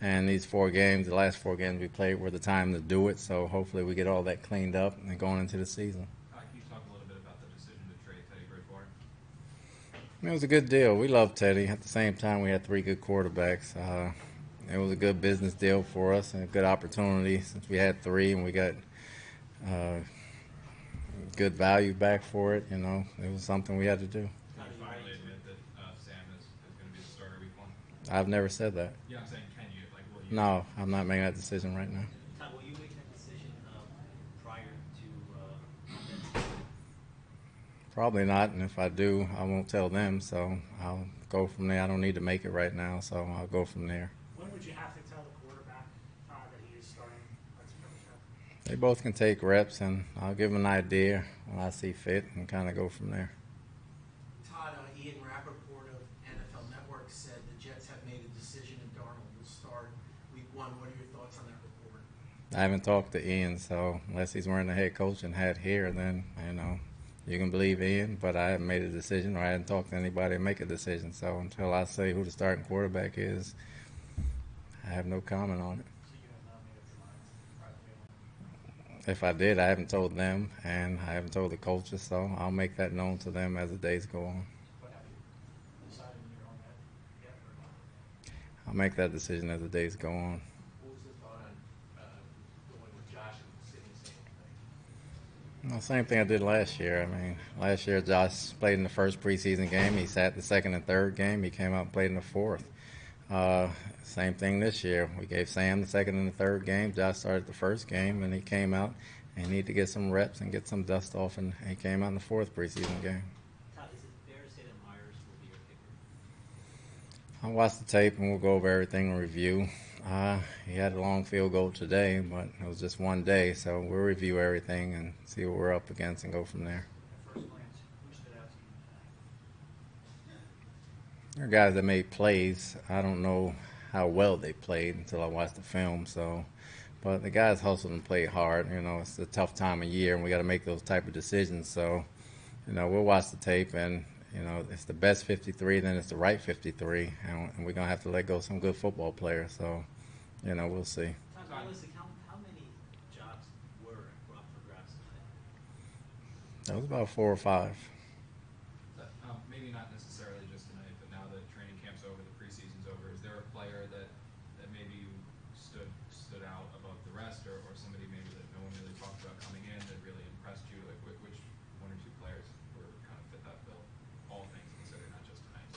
And these 4 games, the last 4 games we played, were the time to do it. So hopefully we get all that cleaned up and going into the season. Can you talk a little bit about the decision to trade Teddy Bridgewater? It was a good deal. We love Teddy. At the same time, we had 3 good quarterbacks. It was a good business deal for us and a good opportunity since we had 3 and we got good value back for it. It was something we had to do. Can you finally admit that Sam is going to be the starter week 1? I've never said that. Yeah, I'm saying, can you? Will you? No, I'm not making that decision right now. Todd, will you make that decision prior to Monday? Probably not, and if I do, I won't tell them, so I'll go from there. I don't need to make it right now, so I'll go from there. When would you have to tell the quarterback that he is starting at September 7th? They both can take reps, and I'll give them an idea when I see fit and kind of go from there. Todd, Ian Rappaport of NFL Network said the Jets have made a decision and Darnold will start week 1. What are your thoughts on that report? I haven't talked to Ian, so unless he's wearing the head coaching hat here, then, you can believe Ian, but I haven't made a decision or I haven't talked to anybody to make a decision. So until I say who the starting quarterback is, I have no comment on it. So you have not made up your mind privately? If I did, I haven't told them, and I haven't told the coaches, so I'll make that known to them as the days go on. But have you decided in your own head yet or not? I'll make that decision as the days go on. What was the thought on going with Josh and sitting the same thing? Well, same thing I did last year. Last year Josh played in the first preseason game. He sat the second and third game. He came out and played in the fourth. Same thing this year. We gave Sam the second and the third game. Josh started the first game, and he came out and he needed to get some reps and get some dust off, and he came out in the fourth preseason game. Todd, is it fair to say that Myers will be your kicker? I'll watch the tape, and we'll go over everything and review. He had a long field goal today, but it was just one day, so we'll review everything and see what we're up against and go from there. At first glance, who stood out to you? There are guys that made plays. I don't know how well they played until I watched the film. But the guys hustled and played hard. It's a tough time of year, and we got to make those type of decisions. So, we'll watch the tape, and it's the best 53, then it's the right 53, and we're gonna have to let go of some good football players. So, we'll see. Todd, realistic, how many jobs were up for grabs tonight? That was about 4 or 5. Maybe not necessarily just tonight, but now that training camp's over, the preseason's over, is there a player that maybe you stood out above the rest, or somebody maybe that no one really talked about coming in that really impressed you? Like which 1 or 2 players were kind of fit that bill? All things considered, not just tonight.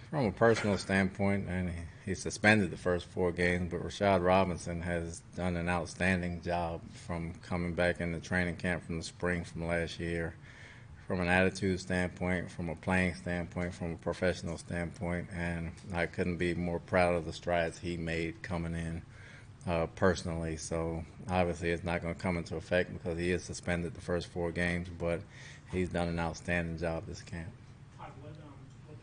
From a personal standpoint, and he suspended the first 4 games, but Rashad Robinson has done an outstanding job from coming back into training camp from the spring from last year. From an attitude standpoint, from a playing standpoint, from a professional standpoint, and I couldn't be more proud of the strides he made coming in personally. So obviously it's not going to come into effect because he is suspended the first 4 games, but he's done an outstanding job this camp. Todd, what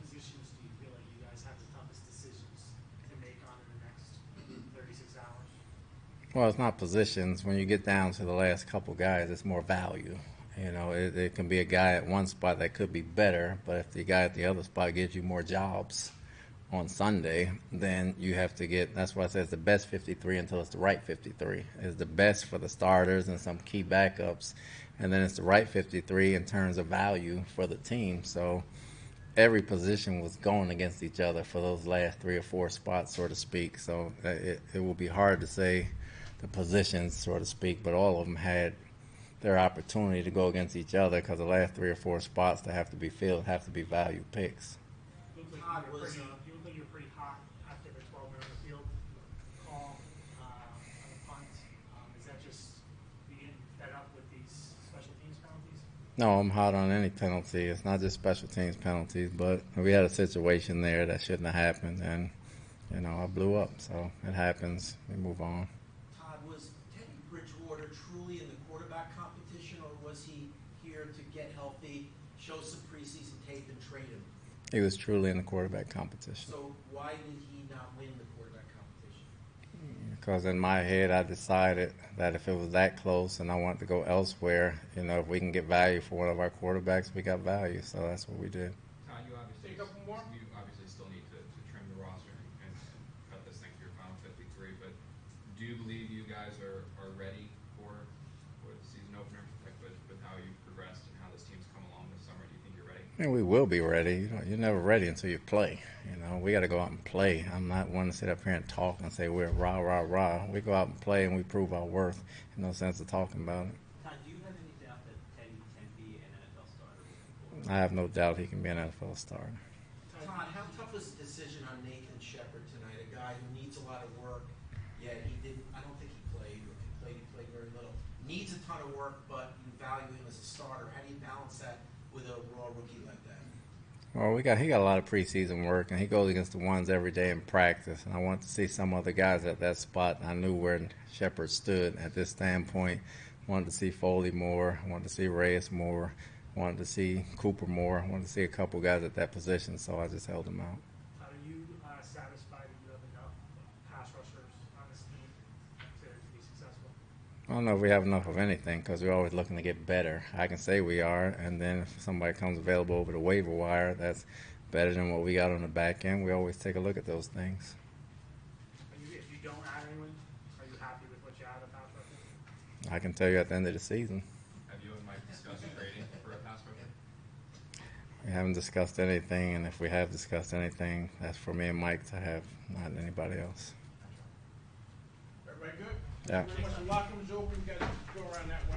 positions do you feel like you guys have the toughest decisions to make on in the next 36 hours? Well, it's not positions. When you get down to the last couple guys, it's more value. It can be a guy at one spot that could be better, but if the guy at the other spot gives you more jobs on Sunday, then you have to get, that's why I say it's the best 53 until it's the right 53. It's the best for the starters and some key backups, and then it's the right 53 in terms of value for the team. So every position was going against each other for those last 3 or 4 spots, so to speak. So it will be hard to say the positions, so to speak, but all of them had their opportunity to go against each other because the last 3 or 4 spots that have to be filled have to be value picks. You look like you're pretty hot after the 12-minute on the field call on the punt. Is that just being fed up with these special teams penalties? No, I'm hot on any penalty. It's not just special teams penalties, but we had a situation there that shouldn't have happened, and I blew up. So it happens. We move on. Todd, was Teddy Bridgewater truly in the quarterback competition, or was he here to get healthy, show some preseason tape, and trade him? He was truly in the quarterback competition. So why did he not win the quarterback competition? Because in my head, I decided that if it was that close and I wanted to go elsewhere, if we can get value for one of our quarterbacks, we got value. So that's what we did. Todd, you obviously still need to trim the roster and cut this thing to your final 53. do you believe you guys are ready for the season opener, like with how you've progressed and how this team's come along this summer? Do you think you're ready? I mean, we will be ready. You're never ready until you play. We got to go out and play. I'm not one to sit up here and talk and say we're rah, rah, rah. We go out and play and we prove our worth. No sense of talking about it. Todd, do you have any doubt that Teddy can be an NFL starter moving forward? I have no doubt he can be an NFL starter. Todd, how tough was the decision on Nathan Shepard tonight? A guy who needs a lot of work, yet he didn't. I don't think he played, or if he played very little. Needs a ton of work, but you value him as a starter. How do you balance that with a raw rookie like that? Well, he got a lot of preseason work, and he goes against the ones every day in practice. And I want to see some other guys at that spot. I knew where Shepard stood at this standpoint. Wanted to see Foley more. Wanted to see Reyes more. Wanted to see Cooper more. Wanted to see a couple guys at that position, so I just held them out. Are you satisfied that you have enough pass rushers on this team to be successful? I don't know if we have enough of anything because we're always looking to get better. I can say we are, and then if somebody comes available over the waiver wire that's better than what we got on the back end, we always take a look at those things. If you don't add anyone, are you happy with what you have at pass rusher? I can tell you at the end of the season. Have you and Mike discussed trading for a pass rusher? We haven't discussed anything, and if we have discussed anything, that's for me and Mike to have, not anybody else. Everybody good? Yeah. Thank you very much. The locker room's open. You guys go around that way.